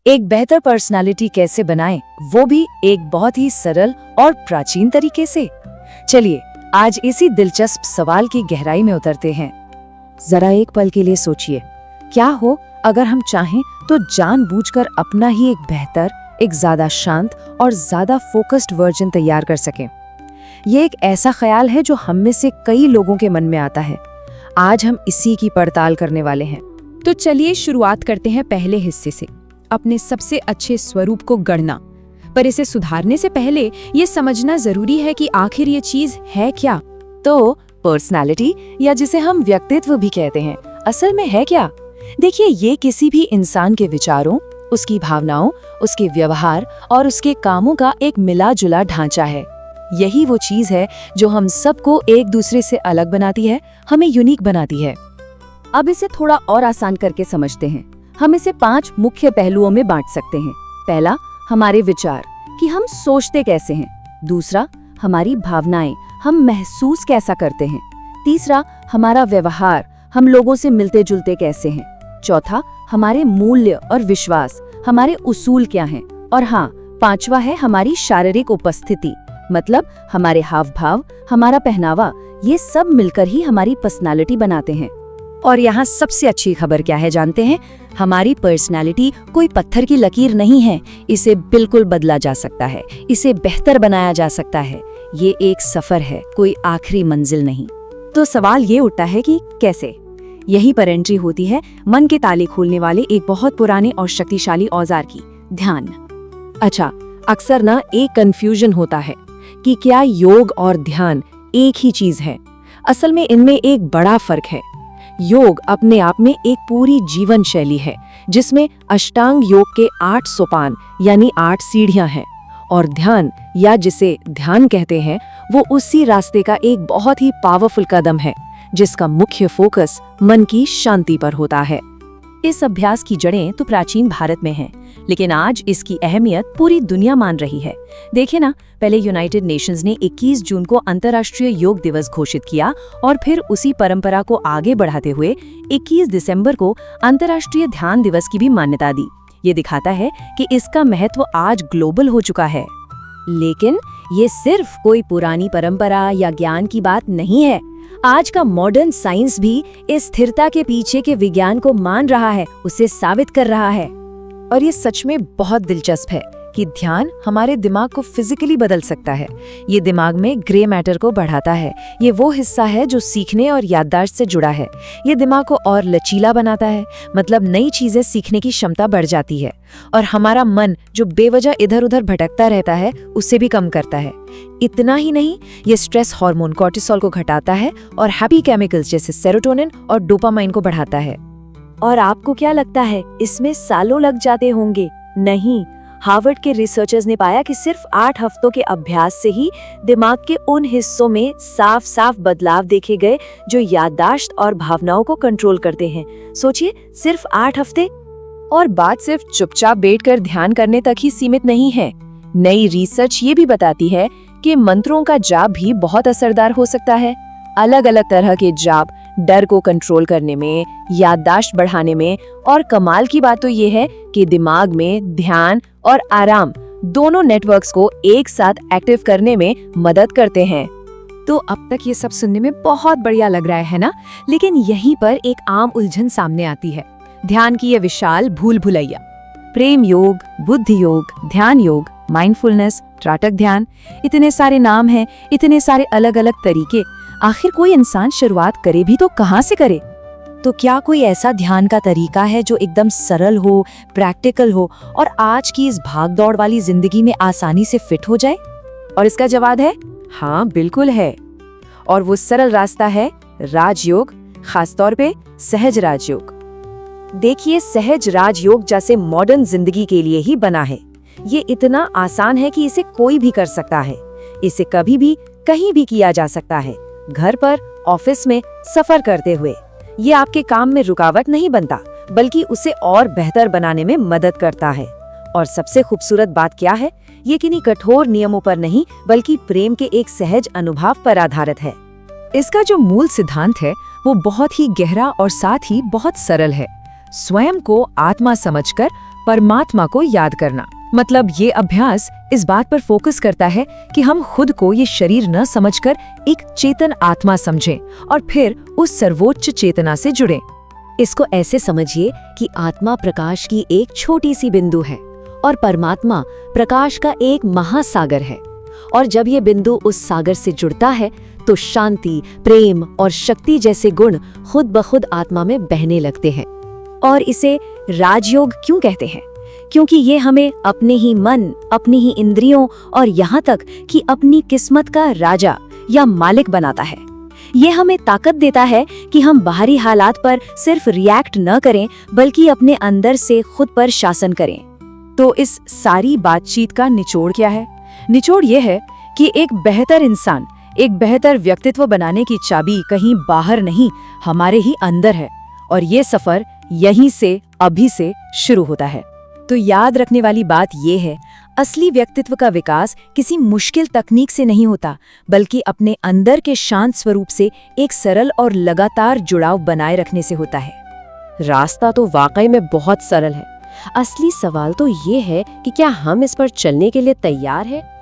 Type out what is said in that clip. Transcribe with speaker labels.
Speaker 1: एक बेहतर पर्सनालिटी कैसे बनाएं, वो भी एक बहुत ही सरल और प्राचीन तरीके से। चलिए आज इसी दिलचस्प सवाल की गहराई में उतरते हैं। जरा एक पल के लिए सोचिए, क्या हो अगर हम चाहें तो जानबूझकर अपना ही एक बेहतर, एक ज्यादा शांत और ज्यादा फोकस्ड वर्जन तैयार कर सकें। ये एक ऐसा ख्याल है जो हम में से कई लोगों के मन में आता है। आज हम इसी की पड़ताल करने वाले हैं।
Speaker 2: तो चलिए शुरुआत करते हैं पहले हिस्से से, अपने सबसे अच्छे स्वरूप को गढ़ना। पर इसे सुधारने से पहले ये समझना जरूरी है कि आखिर ये चीज है क्या।
Speaker 1: तो पर्सनालिटी, या जिसे हम व्यक्तित्व भी कहते हैं, असल में है क्या? देखिए, ये किसी भी इंसान के विचारों, उसकी भावनाओं, उसके व्यवहार और उसके कामों का एक मिला जुला ढांचा है। यही वो चीज है जो हम सबको एक दूसरे से अलग बनाती है, हमें यूनिक बनाती है। अब इसे थोड़ा और आसान करके समझते हैं। हम इसे 5 मुख्य पहलुओं में बांट सकते हैं। पहला, हमारे विचार, कि हम सोचते कैसे हैं। दूसरा, हमारी भावनाएं, हम महसूस कैसा करते हैं। तीसरा, हमारा व्यवहार, हम लोगों से मिलते जुलते कैसे हैं। चौथा, हमारे मूल्य और विश्वास, हमारे उसूल क्या हैं। और हाँ, 5वां है हमारी शारीरिक उपस्थिति, मतलब हमारे हाव भाव, हमारा पहनावा। ये सब मिलकर ही हमारी पर्सनालिटी बनाते हैं। और यहाँ सबसे अच्छी खबर क्या है जानते हैं? हमारी पर्सनालिटी कोई पत्थर की लकीर नहीं है। इसे बिल्कुल बदला जा सकता है, इसे बेहतर बनाया जा सकता है। ये एक सफर है, कोई आखिरी मंजिल नहीं। तो सवाल ये उठता है कि कैसे? यही पर एंट्री होती है मन के ताले खोलने वाले एक बहुत पुराने और शक्तिशाली औजार की, ध्यान। अच्छा, अक्सर ना एक कंफ्यूजन होता है कि क्या योग और ध्यान एक ही चीज है। असल में इनमें एक बड़ा फर्क है। योग अपने आप में एक पूरी जीवन शैली है, जिसमें अष्टांग योग के 8 सोपान यानी 8 सीढ़ियां हैं। और ध्यान, या जिसे ध्यान कहते हैं, वो उसी रास्ते का एक बहुत ही पावरफुल कदम है, जिसका मुख्य फोकस मन की शांति पर होता है। इस अभ्यास की जड़ें तो प्राचीन भारत में हैं, लेकिन आज इसकी अहमियत पूरी दुनिया मान रही है। देखिए ना, पहले यूनाइटेड नेशंस ने 21 जून को अंतर्राष्ट्रीय योग दिवस घोषित किया और फिर उसी परंपरा को आगे बढ़ाते हुए 21 दिसंबर को अंतर्राष्ट्रीय ध्यान दिवस की भी मान्यता दी। ये दिखाता है कि इसका महत्व आज ग्लोबल हो चुका है। लेकिन ये सिर्फ कोई पुरानी परंपरा या ज्ञान की बात नहीं है। आज का मॉडर्न साइंस भी इस स्थिरता के पीछे के विज्ञान को मान रहा है, उसे साबित कर रहा है। और ये सच में बहुत दिलचस्प है कि ध्यान हमारे दिमाग को फिजिकली बदल सकता है। ये दिमाग में ग्रे मैटर को बढ़ाता है। ये वो हिस्सा है जो सीखने और याददाश्त से जुड़ा है। ये दिमाग को और लचीला बनाता है, मतलब नई चीजें सीखने की क्षमता बढ़ जाती है। और हमारा मन जो बेवजह इधर उधर भटकता रहता है, उसे भी कम करता है। इतना ही नहीं, ये स्ट्रेस हार्मोन कॉर्टिसोल को घटाता है और हैप्पी केमिकल्स जैसे सेरोटोनिन और डोपामाइन को बढ़ाता है। और आपको क्या लगता है इसमें सालों लग जाते होंगे? नहीं, हार्वर्ड के रिसर्चर्स ने पाया कि सिर्फ 8 हफ्तों के अभ्यास से ही दिमाग के उन हिस्सों में साफ साफ बदलाव देखे गए जो याददाश्त और भावनाओं को कंट्रोल करते हैं। सोचिए, सिर्फ 8 हफ्ते। और बात सिर्फ चुपचाप बैठकर ध्यान करने तक ही सीमित नहीं है। नई रिसर्च ये भी बताती है कि मंत्रों का जाप भी बहुत असरदार हो सकता है। अलग अलग तरह के जाप डर को कंट्रोल करने में, याददाश्त बढ़ाने में, और कमाल की बात तो ये है कि दिमाग में ध्यान और आराम दोनों नेटवर्क्स को एक साथ एक्टिव करने में मदद करते हैं। तो अब तक ये सब सुनने में बहुत बढ़िया लग रहा है ना? लेकिन यहीं पर एक आम उलझन सामने आती है। ध्यान की ये विशाल भूल भुलैया। प्रेम योग, बुद्धि योग, ध्यान योग, माइंडफुलनेस, त्राटक ध्यान, इतने सारे नाम हैं, इतने सारे अलग अलग तरीके। आखिर कोई इंसान शुरुआत करे भी तो कहाँ से करे? तो क्या कोई ऐसा ध्यान का तरीका है जो एकदम सरल हो, प्रैक्टिकल हो और आज की इस भागदौड़ वाली जिंदगी में आसानी से फिट हो जाए? और इसका जवाब है हाँ, बिल्कुल है। और वो सरल रास्ता है राजयोग, खासतौर पे सहज राजयोग। देखिए, सहज राजयोग जैसे मॉडर्न जिंदगी के लिए ही बना है। ये इतना आसान है कि इसे कोई भी कर सकता है। इसे कभी भी कहीं भी किया जा सकता है, घर पर, ऑफिस में, सफर करते हुए। ये आपके काम में रुकावट नहीं बनता, बल्कि उसे और बेहतर बनाने में मदद करता है। और सबसे खूबसूरत बात क्या है? ये किन्हीं कठोर नियमों पर नहीं, बल्कि प्रेम के एक सहज अनुभव पर आधारित है। इसका जो मूल सिद्धांत है वो बहुत ही गहरा और साथ ही बहुत सरल है। स्वयं को आत्मा समझकर परमात्मा को याद करना। मतलब ये अभ्यास इस बात पर फोकस करता है कि हम खुद को ये शरीर न समझकर एक चेतन आत्मा समझें और फिर उस सर्वोच्च चेतना से जुड़ें।
Speaker 3: इसको ऐसे समझिए कि आत्मा प्रकाश की एक छोटी सी बिंदु है और परमात्मा प्रकाश का एक महासागर है। और जब ये बिंदु उस सागर से जुड़ता है तो शांति, प्रेम और शक्ति जैसे गुण खुद ब खुद आत्मा में बहने लगते हैं। और इसे राजयोग क्यों कहते हैं? क्योंकि ये हमें अपने ही मन, अपनी ही इंद्रियों और यहाँ तक कि अपनी किस्मत का राजा या मालिक बनाता है। ये हमें ताकत देता है कि हम बाहरी हालात पर सिर्फ रिएक्ट न करें बल्कि अपने अंदर से खुद पर शासन करें।
Speaker 1: तो इस सारी बातचीत का निचोड़ क्या है? निचोड़ ये है कि एक बेहतर इंसान, एक बेहतर व्यक्तित्व बनाने की चाबी कहीं बाहर नहीं, हमारे ही अंदर है। और ये सफर यहीं से, अभी से शुरू होता है। तो याद रखने वाली बात ये है, असली व्यक्तित्व का विकास किसी मुश्किल तकनीक से नहीं होता, बल्कि अपने अंदर के शांत स्वरूप से एक सरल और लगातार जुड़ाव बनाए रखने से होता है।
Speaker 3: रास्ता तो वाकई में बहुत सरल है। असली सवाल तो ये है कि क्या हम इस पर चलने के लिए तैयार हैं?